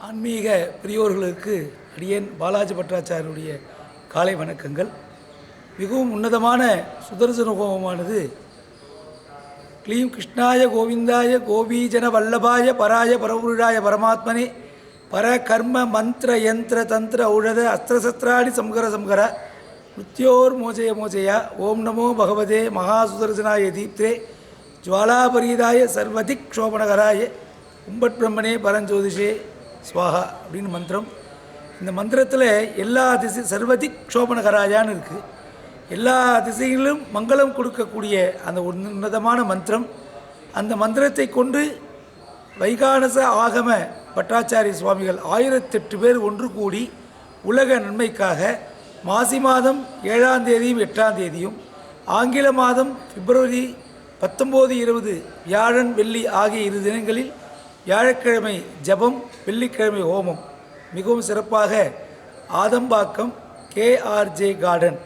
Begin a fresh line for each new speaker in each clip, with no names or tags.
ஆன்மீக பிரியோர்களுக்கு அடியேன் பாலாஜி பட்டாச்சாரியுடைய காலை வணக்கங்கள். மிகவும் உன்னதமான சுதர்சன ஹோமமானது க்ளீம் கிருஷ்ணாய கோவிந்தாய கோபீஜன வல்லபாய பராய பரபுருஷாய பரமாத்மனே பர கர்ம மந்திர யந்திர தந்திர ஔஷத அஸ்திரசஸ்திராணி சம்ஹர மிருத்யோர் மோஜய மோஜயா ஓம் நமோ பகவதே மகாசுதர்சனாய தீப்திரே ஜுவாலாபரீதாய சர்வதிக் க்ஷோபணகராய கும்பட் பிரம்மனே பரஞ்சோதிஷே ஸ்வாஹா அப்படின்னு மந்திரம். இந்த மந்திரத்தில் எல்லா திசை சர்வதிக் க்ஷோபணகராயான்னு இருக்குது. எல்லா திசைகளிலும் மங்களம் கொடுக்கக்கூடிய அந்த உன்னதமான மந்திரம். அந்த மந்திரத்தை கொண்டு வைகானச ஆகம பட்டாச்சாரிய சுவாமிகள் 1008 பேர் ஒன்று கூடி உலக நன்மைக்காக மாசி மாதம் 7ஆம் தேதியும் 8ஆம் தேதியும் ஆங்கில மாதம் பிப்ரவரி 19, 20 வியாழன் வெள்ளி ஆகிய 2 தினங்களில் வியாழக்கிழமை ஜபம், வெள்ளிக்கிழமை ஹோமம் மிகவும் சிறப்பாக ஆதம்பாக்கம் KRJ கார்டன்,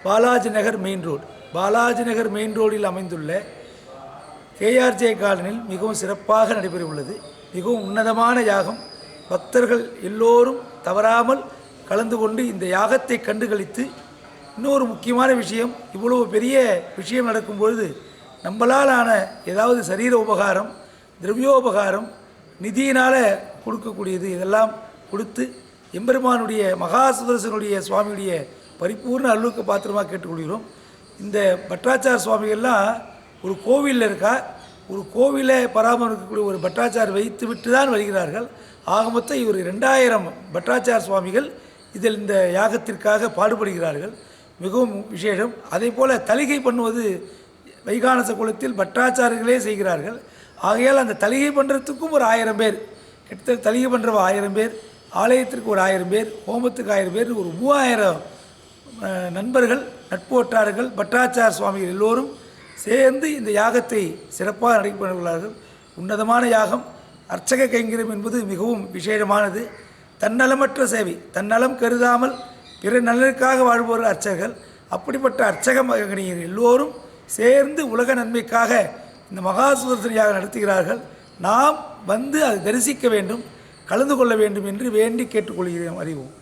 பாலாஜி நகர் மெயின் ரோடு, பாலாஜி நகர் மெயின் ரோடில் அமைந்துள்ள KRJ கார்டனில் மிகவும் சிறப்பாக நடைபெற உள்ளது. மிகவும் உன்னதமான யாகம். பக்தர்கள் எல்லோரும் தவறாமல் கலந்து கொண்டு இந்த யாகத்தை கண்டுகளித்து, இன்னொரு முக்கியமான விஷயம், இவ்வளவு பெரிய விஷயம் நடக்கும்பொழுது நம்மளால் ஆன ஏதாவது சரீர உபகாரம், திரவியோபகாரம், நிதியினால் கொடுக்கக்கூடியது இதெல்லாம் கொடுத்து எம்பெருமானுடைய மகா சுதர்சனுடைய சுவாமியுடைய பரிபூர்ண அருளுக்கு பாத்திரமாக கேட்டுக்கொள்கிறோம். இந்த பட்டாச்சார சுவாமிகள்லாம் ஒரு கோவிலில் இருக்கா, ஒரு கோவிலை பராமரிக்கக்கூடிய ஒரு பட்டாச்சார் வைத்து விட்டு தான் வருகிறார்கள். ஆக மொத்தம் இவர் 2000 பட்டாச்சார சுவாமிகள் இதில் இந்த யாகத்திற்காக பாடுபடுகிறார்கள். மிகவும் விசேஷம். அதே போல் தலிகை பண்ணுவது வைகானச குலத்தில் பட்டாச்சாரர்களே செய்கிறார்கள். ஆகையால் அந்த தலிகை பண்ணுறதுக்கும் ஒரு 1000 பேர், கிட்டத்தட்ட தலிகை பண்ணுறவ 1000 பேர், ஆலயத்திற்கு ஒரு 1000 பேர், ஹோமத்துக்கு 1000 பேர், ஒரு 3000 நண்பர்கள், நட்போட்டார்கள், பட்டாச்சார சுவாமிகள் எல்லோரும் சேர்ந்து இந்த யாகத்தை சிறப்பாக நடைபெறுகிறார்கள். உன்னதமான யாகம். அர்ச்சக கைங்கரியம் என்பது மிகவும் விசேஷமானது. தன்னலமற்ற சேவை, தன்னலம் கருதாமல் பிற நலனுக்காக வாழ்பவர் அர்ச்சகர்கள். அப்படிப்பட்ட அர்ச்சக மகனியர் எல்லோரும் சேர்ந்து உலக நன்மைக்காக இந்த மகா சுதர்சன யாகம் நடத்துகிறார்கள். நாம் வந்து அதை தரிசிக்க வேண்டும், கலந்து கொள்ள வேண்டும் என்று வேண்டி கேட்டுக்கொள்கிறோம். அறிவோம்.